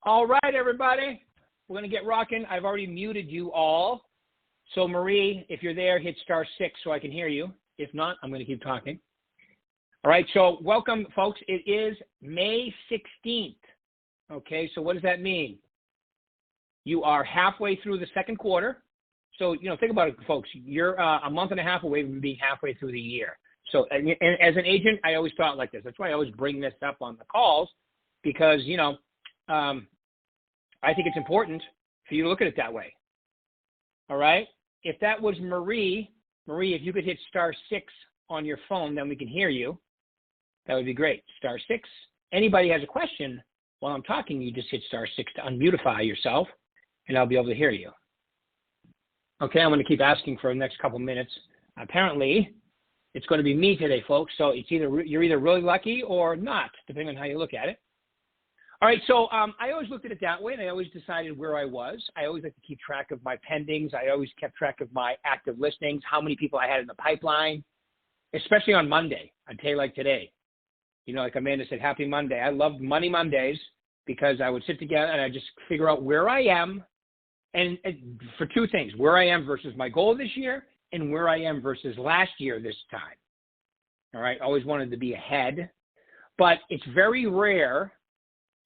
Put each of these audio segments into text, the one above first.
All right, everybody. We're going to get rocking. I've already muted you all. So, Marie, if you're there, hit *6 so I can hear you. If not, I'm going to keep talking. All right, so welcome, folks. It is May 16th. Okay, so what does that mean? You are halfway through the second quarter. So, think about it, folks. You're a month and a half away from being halfway through the year. So, and as an agent, I always thought like this. That's why I always bring this up on the calls because, I think it's important for you to look at it that way. All right? If that was Marie, if you could hit *6 on your phone, then we can hear you. That would be great. *6. Anybody has a question while I'm talking, you just hit *6 to unmutify yourself, and I'll be able to hear you. Okay, I'm going to keep asking for the next couple minutes. Apparently, it's going to be me today, folks, so you're either really lucky or not, depending on how you look at it. All right, so I always looked at it that way, and I always decided where I was. I always like to keep track of my pendings. I always kept track of my active listings, how many people I had in the pipeline, especially on Monday, a day like today. Like Amanda said, happy Monday. I loved Money Mondays because I would sit together and I just figure out where I am, and for two things, where I am versus my goal this year and where I am versus last year this time. All right, always wanted to be ahead, but it's very rare.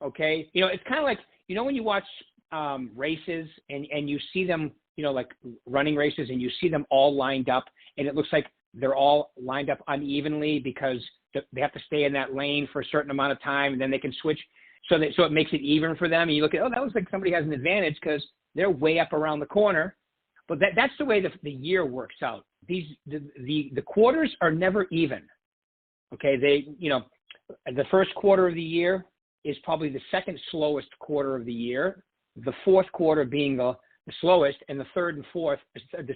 Okay, it's kind of like, when you watch races and you see them, like running races, and you see them all lined up, and it looks like they're all lined up unevenly because they have to stay in that lane for a certain amount of time, and then they can switch, so it makes it even for them. And you look at, that looks like somebody has an advantage because they're way up around the corner. But that's the way the year works out. The quarters are never even. Okay, the first quarter of the year is probably the second slowest quarter of the year, the fourth quarter being the slowest, and the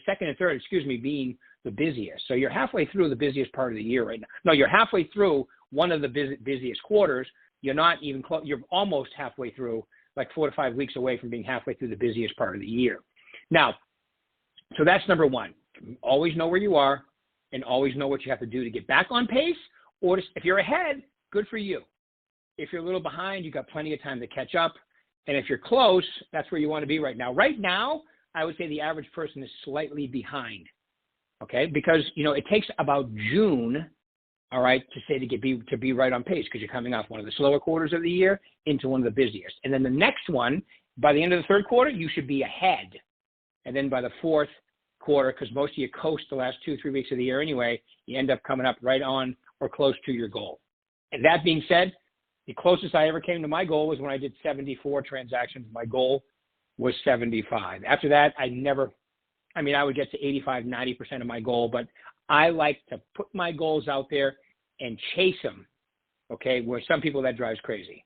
second and third, being the busiest. So you're halfway through the busiest part of the year right now. No, you're halfway through one of the busiest quarters. You're not even close. You're almost halfway through, like 4 to 5 weeks away from being halfway through the busiest part of the year. Now, so that's number one. Always know where you are and always know what you have to do to get back on pace, or if you're ahead, good for you. If you're a little behind, you've got plenty of time to catch up. And if you're close, that's where you want to be right now. Right now, I would say the average person is slightly behind, okay? Because, it takes about June, all right, to be right on pace because you're coming off one of the slower quarters of the year into one of the busiest. And then the next one, by the end of the third quarter, you should be ahead. And then by the fourth quarter, because most of you coast the last 2-3 weeks of the year anyway, you end up coming up right on or close to your goal. And that being said, the closest I ever came to my goal was when I did 74 transactions. My goal was 75. After that, I would get to 85, 90% of my goal, but I like to put my goals out there and chase them, okay, where some people that drives crazy.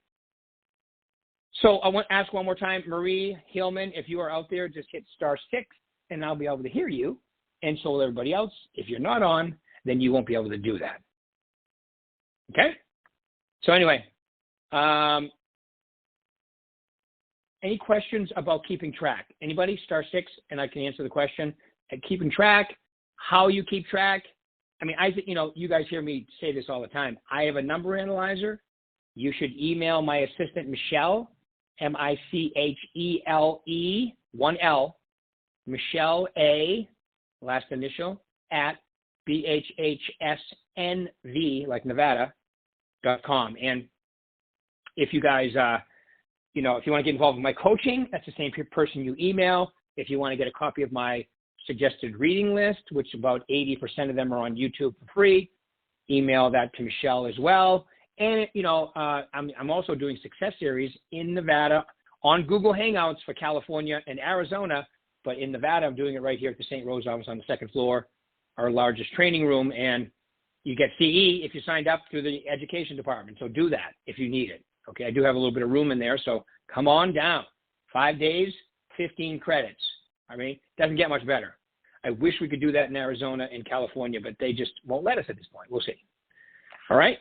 So I want to ask one more time, Marie Hillman, if you are out there, just hit *6 and I'll be able to hear you, and so will everybody else. If you're not on, then you won't be able to do that. Okay? So anyway, any questions about keeping track? Anybody? *6, and I can answer the question. Keeping track, how you keep track. You guys hear me say this all the time. I have a number analyzer. You should email my assistant, Michelle, Michele, 1L, Michelle A, last initial, at BHHSNV, like Nevada.com. And if you guys, if you want to get involved with my coaching, that's the same person you email. If you want to get a copy of my suggested reading list, which about 80% of them are on YouTube for free, email that to Michelle as well. And, I'm also doing success series in Nevada on Google Hangouts for California and Arizona. But in Nevada, I'm doing it right here at the St. Rose office on the second floor, our largest training room. And you get CE if you signed up through the education department. So do that if you need it. Okay, I do have a little bit of room in there. So come on down. 5 days, 15 credits. Doesn't get much better. I wish we could do that in Arizona and California, but they just won't let us at this point. We'll see. All right.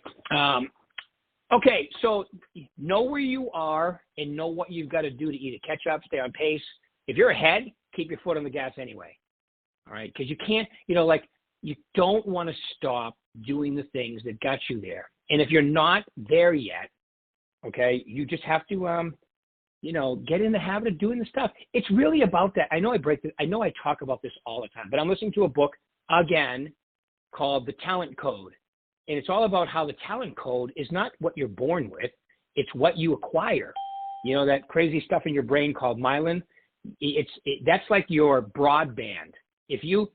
Okay, so know where you are and know what you've got to do to either catch up, stay on pace. If you're ahead, keep your foot on the gas anyway. All right, because you can't, you don't want to stop doing the things that got you there. And if you're not there yet, okay, you just have to, get in the habit of doing the stuff. It's really about that. I know I talk about this all the time, but I'm listening to a book again called The Talent Code. And it's all about how the talent code is not what you're born with, it's what you acquire. That crazy stuff in your brain called myelin, that's like your broadband. If you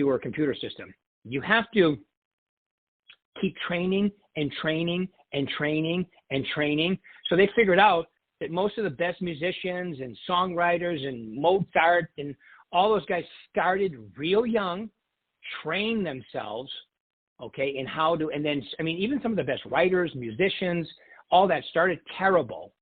were a computer system, you have to keep training and training and training and training. So they figured out that most of the best musicians and songwriters and Mozart and all those guys started real young, trained themselves, okay, in how to, and then, even some of the best writers, musicians, all that started terrible,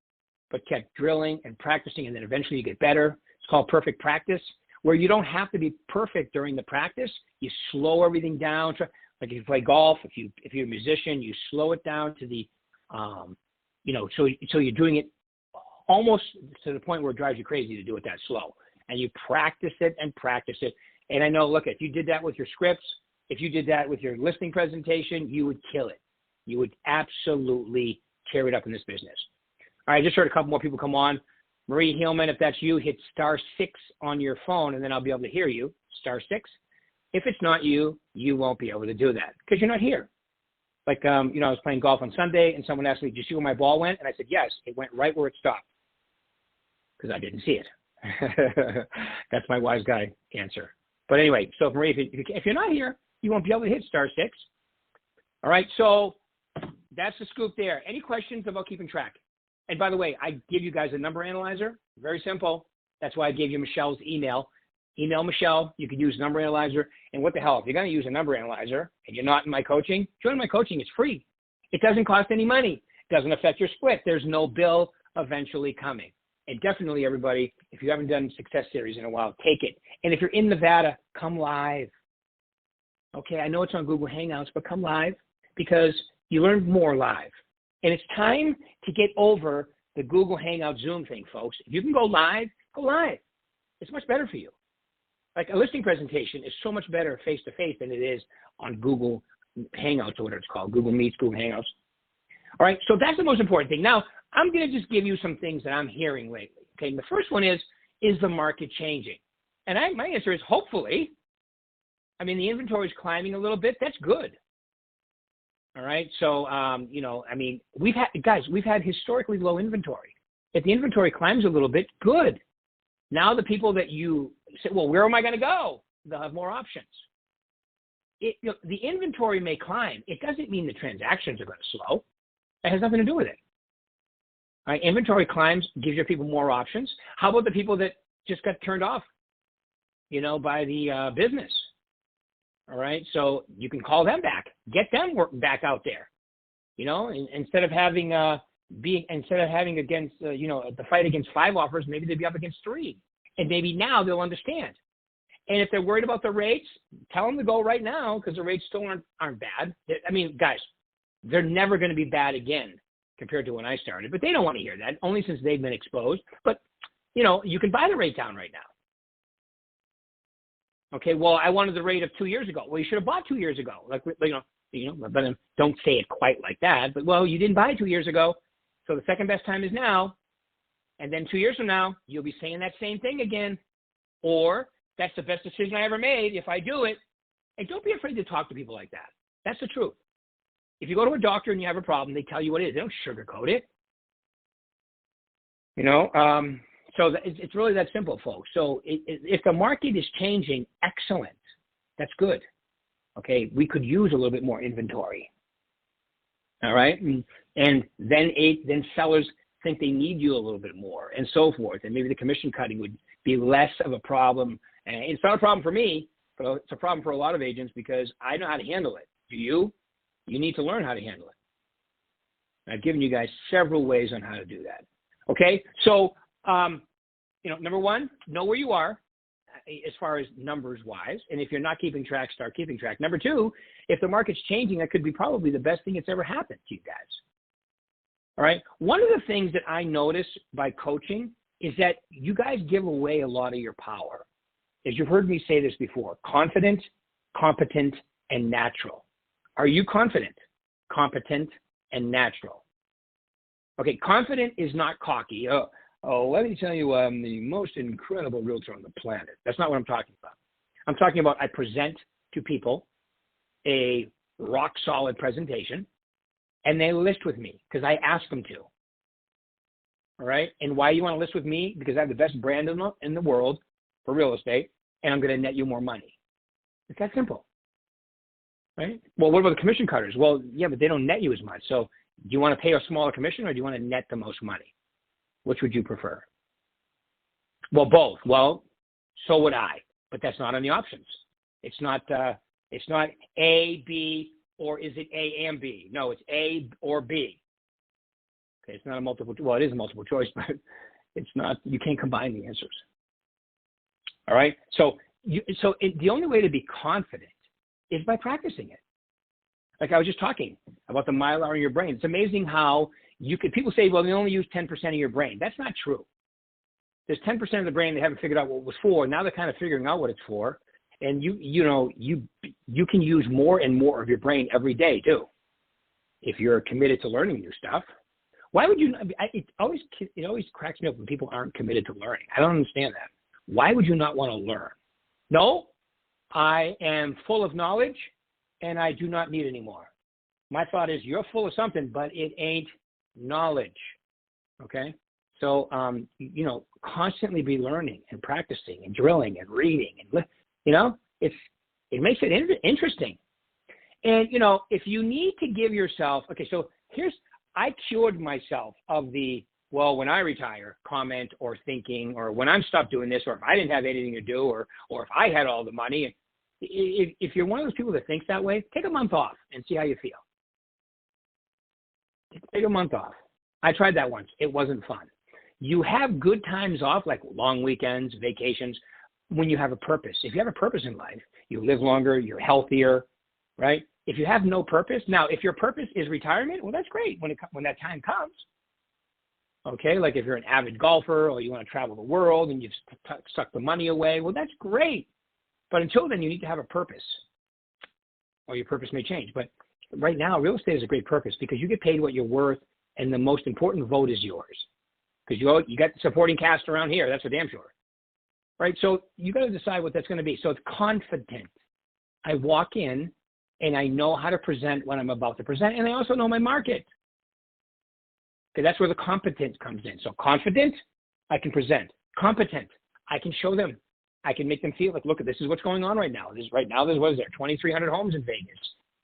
but kept drilling and practicing, and then eventually you get better. It's called perfect practice, where you don't have to be perfect during the practice. You slow everything down. Like if you play golf, if you're a musician, you slow it down to the, so you're doing it almost to the point where it drives you crazy to do it that slow. And you practice it and practice it. And I know, look, if you did that with your scripts, if you did that with your listing presentation, you would kill it. You would absolutely tear it up in this business. All right, I just heard a couple more people come on. Marie Hillman, if that's you, hit *6 on your phone, and then I'll be able to hear you, *6. If it's not you, you won't be able to do that because you're not here. Like, I was playing golf on Sunday, and someone asked me, did you see where my ball went? And I said, yes, it went right where it stopped because I didn't see it. That's my wise guy answer. But anyway, so Marie, if you're not here, you won't be able to hit *6. All right, so that's the scoop there. Any questions about keeping track? And by the way, I give you guys a number analyzer. Very simple. That's why I gave you Michelle's email. Email Michelle. You can use number analyzer. And what the hell, if you're going to use a number analyzer and you're not in my coaching, join my coaching. It's free. It doesn't cost any money. It doesn't affect your split. There's no bill eventually coming. And definitely, everybody, if you haven't done Success Series in a while, take it. And if you're in Nevada, come live. Okay, I know it's on Google Hangouts, but come live because you learn more live. And it's time to get over the Google Hangout Zoom thing, folks. If you can go live, go live. It's much better for you. Like a listing presentation is so much better face-to-face than it is on Google Hangouts or whatever it's called, Google Meets, Google Hangouts. All right, so that's the most important thing. Now, I'm going to just give you some things that I'm hearing lately. Okay, and the first one is the market changing? And my answer is hopefully. The inventory is climbing a little bit. That's good. All right, so, we've had historically low inventory. If the inventory climbs a little bit, good. Now the people that you say, well, where am I going to go? They'll have more options. The inventory may climb. It doesn't mean the transactions are going to slow. It has nothing to do with it. All right, inventory climbs, gives your people more options. How about the people that just got turned off, by the business? All right, so you can call them back, get them back out there, instead of having against the fight against 5 offers, maybe they'd be up against 3, and maybe now they'll understand. And if they're worried about the rates, tell them to go right now because the rates still aren't bad. Guys, they're never going to be bad again compared to when I started, but they don't want to hear that only since they've been exposed. But you can buy the rate down right now. Okay, well, I wanted the rate of 2 years ago. Well, you should have bought 2 years ago. But don't say it quite like that. But, well, you didn't buy 2 years ago, so the second best time is now. And then 2 years from now, you'll be saying that same thing again. Or that's the best decision I ever made if I do it. And don't be afraid to talk to people like that. That's the truth. If you go to a doctor and you have a problem, they tell you what it is. They don't sugarcoat it. So it's really that simple, folks. So if the market is changing, excellent. That's good. Okay, we could use a little bit more inventory. All right, and then sellers think they need you a little bit more, and so forth. And maybe the commission cutting would be less of a problem. And it's not a problem for me, but it's a problem for a lot of agents because I know how to handle it. Do you? You need to learn how to handle it. I've given you guys several ways on how to do that. Okay, so. Number one, know where you are as far as numbers wise. And if you're not keeping track, start keeping track. Number two, if the market's changing, that could be probably the best thing that's ever happened to you guys. All right. One of the things that I notice by coaching is that you guys give away a lot of your power. As you've heard me say this before, confident, competent, and natural. Are you confident, competent, and natural? Okay, confident is not cocky. Oh, oh, let me tell you, I'm the most incredible realtor on the planet. That's not what I'm talking about. I'm talking about I present to people a rock solid presentation and they list with me because I ask them to. All right. And why you want to list with me? Because I have the best brand in the world for real estate and I'm going to net you more money. It's that simple. Right? Well, what about the commission cutters? Well, yeah, but they don't net you as much. So do you want to pay a smaller commission or do you want to net the most money? Which would you prefer? Well, both. Well, so would I, but that's not on the options. It's not A, B, or is it A and B? No, it's A or B. Okay, it's not a multiple. Well, it is a multiple choice, but it's not. You can't combine the answers. All right. So the only way to be confident is by practicing it. Like I was just talking about the mylar in your brain. It's amazing how people say, well, they only use 10% of your brain. That's not true. There's 10% of the brain they haven't figured out what it was for. Now they're kind of figuring out what it's for. And you can use more and more of your brain every day too. If you're committed to learning new stuff. Why would you, it always cracks me up when people aren't committed to learning. I don't understand that. Why would you not want to learn? No, I am full of knowledge and I do not need any more. My thought is you're full of something, but it ain't knowledge. Okay. So, constantly be learning and practicing and drilling and reading and, it makes it interesting. And, if you need to give yourself, okay, so I cured myself of the, well, when I retire comment or thinking, or when I'm stopped doing this, or if I didn't have anything to do, or if I had all the money. If you're one of those people that thinks that way, take a month off and see how you feel. Take a month off. I tried that once. It wasn't fun. You have good times off, like long weekends, vacations, when you have a purpose. If you have a purpose in life, you live longer, you're healthier, right? If you have no purpose, now, if your purpose is retirement, well, that's great when that time comes. Okay, like if you're an avid golfer or you want to travel the world and you've sucked the money away, well, that's great. But until then, you need to have a purpose, or your purpose may change. But right now, real estate is a great purpose because you get paid what you're worth, and the most important vote is yours. Because you got the supporting cast around here, that's for damn sure. Right? So you got to decide what that's going to be. So it's confident. I walk in and I know how to present what I'm about to present, and I also know my market. Okay, that's where the competence comes in. So confident, I can present. Competent, I can show them. I can make them feel like, look, this is what's going on right now. There's what is there, 2,300 homes in Vegas.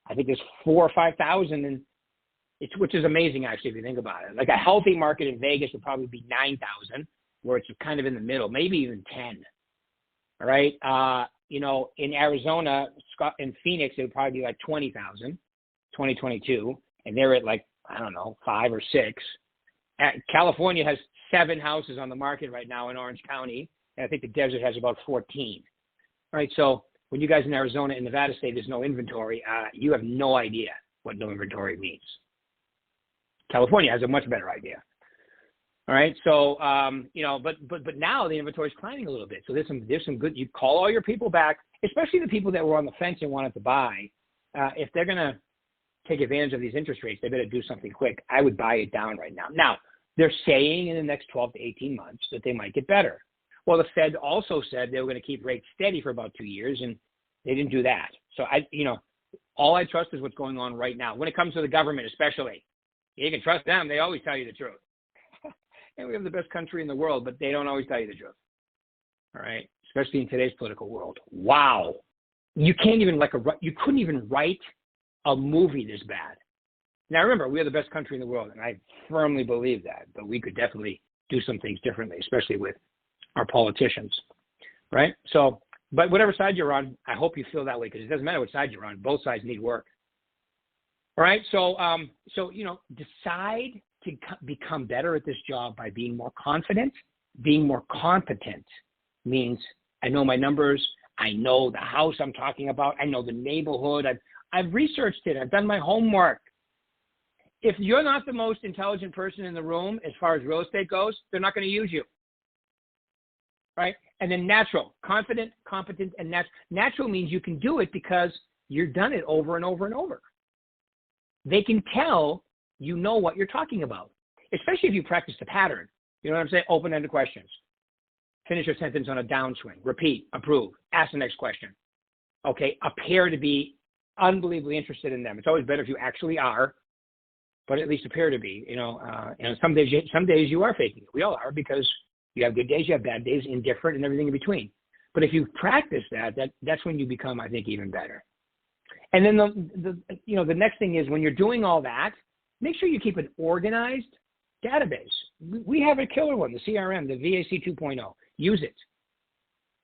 I think there's 4,000 or 5,000, which is amazing actually if you think about it. Like a healthy market in Vegas would probably be 9,000, where it's kind of in the middle, maybe even 10. All right, in Arizona, in Phoenix, it would probably be like 20,000, 2022, and they're at like, I don't know, 5 or 6. California has 7 houses on the market right now in Orange County. And I think the desert has about 14. All right, so when you guys in Arizona and Nevada say there's no inventory, you have no idea what no inventory means. California has a much better idea. All right, so but now the inventory is climbing a little bit. So there's some good. You call all your people back, especially the people that were on the fence and wanted to buy. If they're gonna take advantage of these interest rates, they better do something quick. I would buy it down right now. Now they're saying in the next 12 to 18 months that they might get better. Well, the Fed also said they were going to keep rates steady for about 2 years, and they didn't do that. So all I trust is what's going on right now. When it comes to the government, especially, you can trust them. They always tell you the truth. And we have the best country in the world, but they don't always tell you the truth. All right, especially in today's political world. Wow, you couldn't even write a movie this bad. Now remember, we are the best country in the world, and I firmly believe that. But we could definitely do some things differently, especially with our politicians, right? So, but whatever side you're on, I hope you feel that way because it doesn't matter what side you're on. Both sides need work. All right. So, decide to become better at this job by being more confident. Being more competent means I know my numbers. I know the house I'm talking about. I know the neighborhood. I've researched it. I've done my homework. If you're not the most intelligent person in the room as far as real estate goes, they're not going to use you. Right? And then natural, confident, competent, and natural. Natural means you can do it because you've done it over and over and over. They can tell you know what you're talking about, especially if you practice the pattern. You know what I'm saying? Open-ended questions. Finish your sentence on a downswing. Repeat, approve, ask the next question. Okay, appear to be unbelievably interested in them. It's always better if you actually are, but at least appear to be. And some days you are faking it. We all are, because you have good days, you have bad days, indifferent, and everything in between. But if you practice that's when you become, I think, even better. And then the next thing is, when you're doing all that, make sure you keep an organized database. We have a killer one, the CRM, the VAC 2.0. Use it.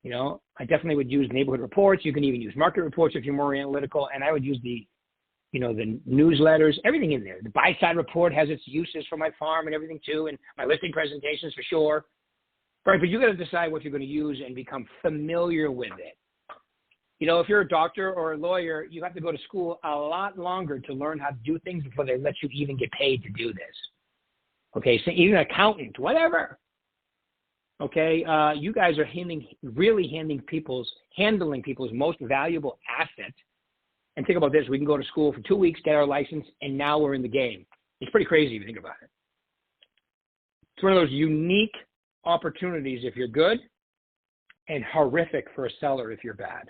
I definitely would use neighborhood reports. You can even use market reports if you're more analytical. And I would use the newsletters, everything in there. The buy-side report has its uses for my farm and everything too, and my listing presentations for sure. Right, but you got to decide what you're going to use and become familiar with it. If you're a doctor or a lawyer, you have to go to school a lot longer to learn how to do things before they let you even get paid to do this. Okay, so even an accountant, whatever. Okay, you guys are handling people's most valuable asset. And think about this: we can go to school for 2 weeks, get our license, and now we're in the game. It's pretty crazy if you think about it. It's one of those unique opportunities if you're good, and horrific for a seller if you're bad.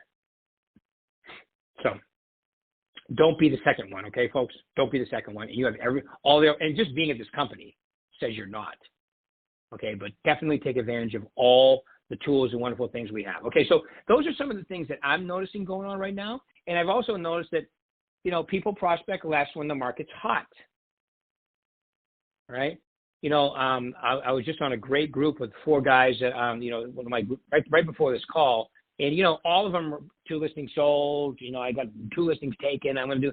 So don't be the second one, okay, folks? Don't be the second one. You have and just being at this company says you're not. Okay, but definitely take advantage of all the tools and wonderful things we have. Okay, so those are some of the things that I'm noticing going on right now. And I've also noticed that, people prospect less when the market's hot. Right? I was just on a great group with 4 guys that, one of my group right before this call, and all of them were 2 listings sold. I got 2 listings taken. I'm going to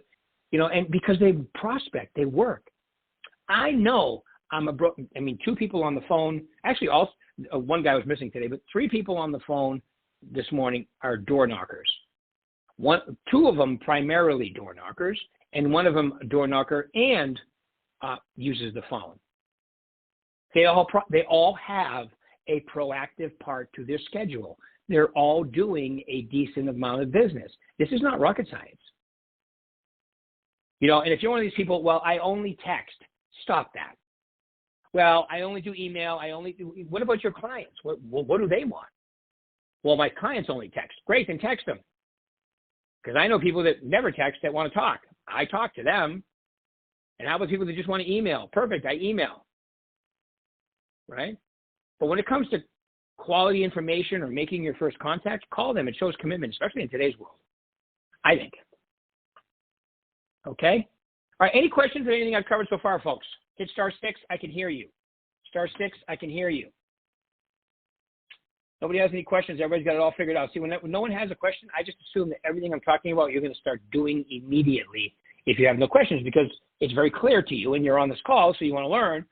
do, and because they prospect, they work. I know 2 people on the phone. Actually, one guy was missing today, but 3 people on the phone this morning are door knockers. 2 of them primarily door knockers, and one of them a door knocker and uses the phone. They all have a proactive part to their schedule. They're all doing a decent amount of business. This is not rocket science. And if you're one of these people, well, I only text, stop that. Well, I only do email. What about your clients? What do they want? Well, my clients only text. Great, then text them. Because I know people that never text that want to talk. I talk to them. And how about people that just want to email? Perfect, I email. Right? But when it comes to quality information or making your first contact, call them. It shows commitment, especially in today's world, I think. Okay? All right, any questions on anything I've covered so far, folks? Hit *6, I can hear you. *6, I can hear you. Nobody has any questions. Everybody's got it all figured out. See, when no one has a question, I just assume that everything I'm talking about, you're going to start doing immediately if you have no questions, because it's very clear to you and you're on this call, so you want to learn.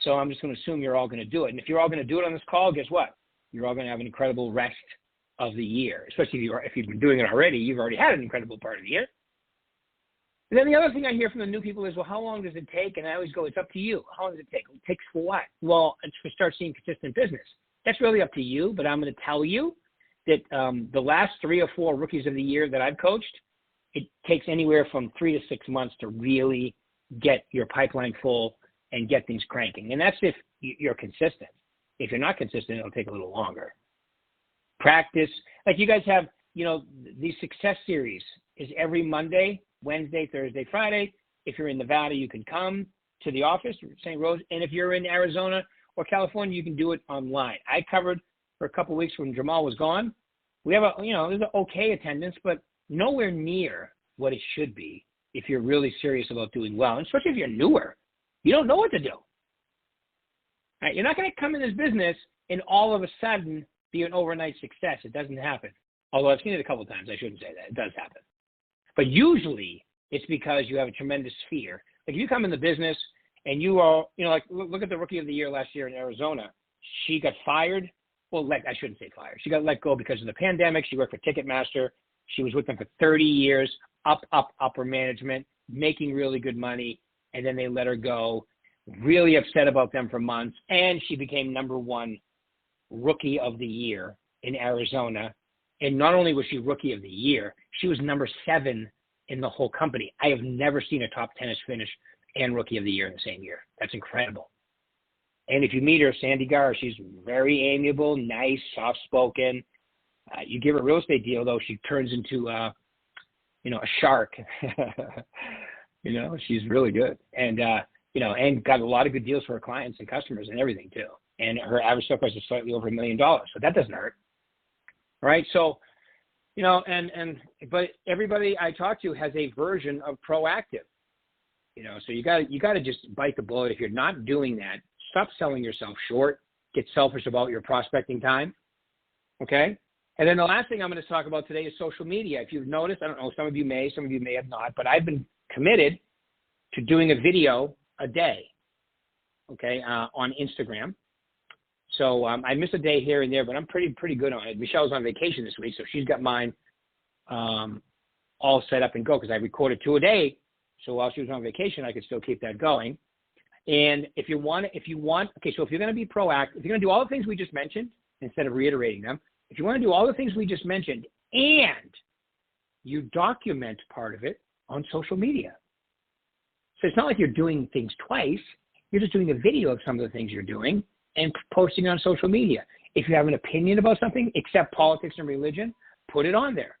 So I'm just going to assume you're all going to do it. And if you're all going to do it on this call, guess what? You're all going to have an incredible rest of the year, especially if you've been doing it already. You've already had an incredible part of the year. And then the other thing I hear from the new people is, well, how long does it take? And I always go, it's up to you. How long does it take? It takes for what? Well, it's to start seeing consistent business. That's really up to you, but I'm going to tell you that the last 3 or 4 rookies of the year that I've coached, it takes anywhere from 3 to 6 months to really get your pipeline full and get things cranking. And that's if you're consistent. If you're not consistent, it'll take a little longer. Practice. Like you guys have, the success series is every Monday, Wednesday, Thursday, Friday. If you're in Nevada, you can come to the office, St. Rose. And if you're in Arizona or California, you can do it online. I covered for a couple of weeks when Jamal was gone. We have there's an okay attendance, but nowhere near what it should be if you're really serious about doing well. And especially if you're newer, you don't know what to do. Right? You're not going to come in this business and all of a sudden be an overnight success. It doesn't happen. Although I've seen it a couple of times. I shouldn't say that. It does happen. But usually it's because you have a tremendous fear. Like if you come in the business and you are, like look at the rookie of the year last year in Arizona. She got fired. Well, I shouldn't say fired. She got let go because of the pandemic. She worked for Ticketmaster. She was with them for 30 years, upper management, making really good money. And then they let her go, really upset about them for months. And she became #1 rookie of the year in Arizona. And not only was she rookie of the year, she was #7 in the whole company. I have never seen a top tennis finish and rookie of the year in the same year. That's incredible. And if you meet her, Sandy Garr, she's very amiable, nice, soft-spoken. You give her a real estate deal, though, she turns into, a shark. She's really good. And, and got a lot of good deals for her clients and customers and everything, too. And her average sale price is slightly over $1 million. So that doesn't hurt. Right? So, but everybody I talk to has a version of proactive. So you got to just bite the bullet. If you're not doing that, stop selling yourself short. Get selfish about your prospecting time. Okay? And then the last thing I'm going to talk about today is social media. If you've noticed, I don't know, some of you may have not, but I've been committed to doing a video a day, okay, on Instagram. So I miss a day here and there, but I'm pretty good on it. Michelle's on vacation this week, so she's got mine all set up and go because I recorded 2 a day. So while she was on vacation, I could still keep that going. And if you want, okay, so if you're going to be proactive, if you're going to do all the things we just mentioned, instead of reiterating them, if you want to do all the things we just mentioned and you document part of it on social media. So it's not like you're doing things twice. You're just doing a video of some of the things you're doing and posting on social media. If you have an opinion about something, except politics and religion, put it on there.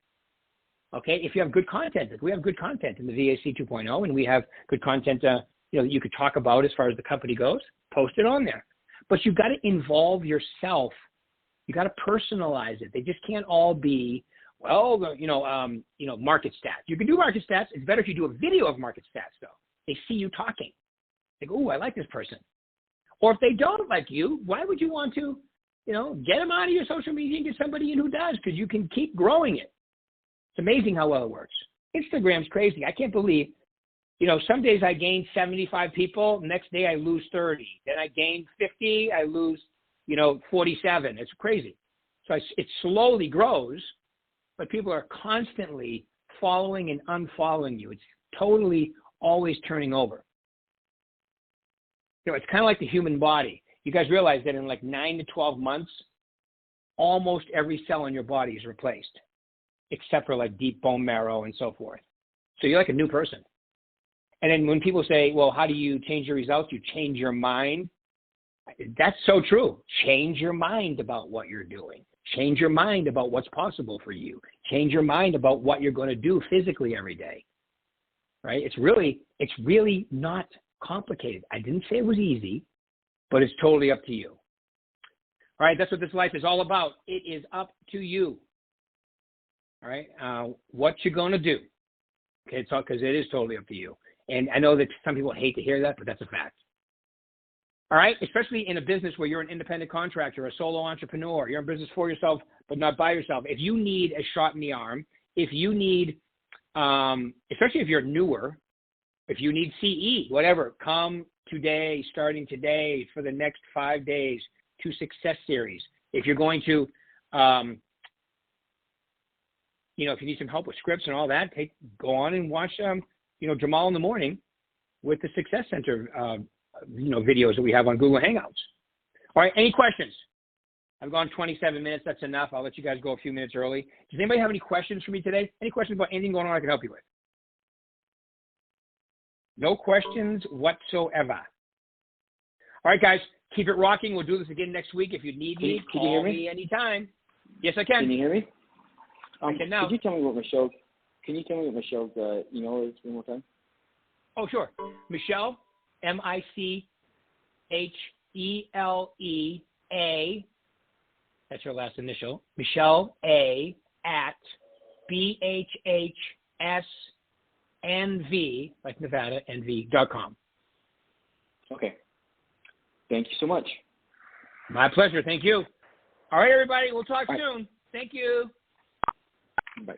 Okay, if you have good content, we have good content in the VAC 2.0, and we have good content, that you could talk about as far as the company goes. Post it on there, but you've got to involve yourself. You got to personalize it. They just can't all be, market stats. You can do market stats. It's better if you do a video of market stats, though. They see you talking. They go, "Ooh, I like this person." Or if they don't like you, why would you want to, get them out of your social media and get somebody in who does? Because you can keep growing it. It's amazing how well it works. Instagram's crazy. I can't believe, some days I gain 75 people. Next day I lose 30. Then I gain 50. I lose, 47. It's crazy. So it slowly grows, but people are constantly following and unfollowing you. It's totally always turning over. It's kind of like the human body. You guys realize that in like 9 to 12 months, almost every cell in your body is replaced, except for like deep bone marrow and so forth. So you're like a new person. And then when people say, well, how do you change your results? You change your mind. That's so true. Change your mind about what you're doing. Change your mind about what's possible for you. Change your mind about what you're going to do physically every day. Right? It's really not complicated. I didn't say it was easy, but it's totally up to you. All right, that's what this life is all about. It is up to you. All right, what you're going to do. Okay, because it is totally up to you. And I know that some people hate to hear that, but that's a fact. All right, especially in a business where you're an independent contractor, a solo entrepreneur, you're in business for yourself, but not by yourself. If you need a shot in the arm, if you need, especially if you're newer, if you need CE, whatever, come today, starting today for the next 5 days to Success Series. If you're going to, if you need some help with scripts and all that, go on and watch, Jamal in the Morning with the Success Center, videos that we have on Google Hangouts. All right, any questions? I've gone 27 minutes. That's enough. I'll let you guys go a few minutes early. Does anybody have any questions for me today? Any questions about anything going on I can help you with? No questions whatsoever. All right, guys, keep it rocking. We'll do this again next week. If you need me, call me anytime. Yes, I can. Can you hear me? I can now. Could you tell me what Michelle's email is one more time? Oh, sure. Michelle, MICHELEA, that's her last initial, Michelle A at BHHSNV, like Nevada, NV.com. Okay. Thank you so much. My pleasure. Thank you. All right, everybody. We'll talk soon. Thank you. Bye.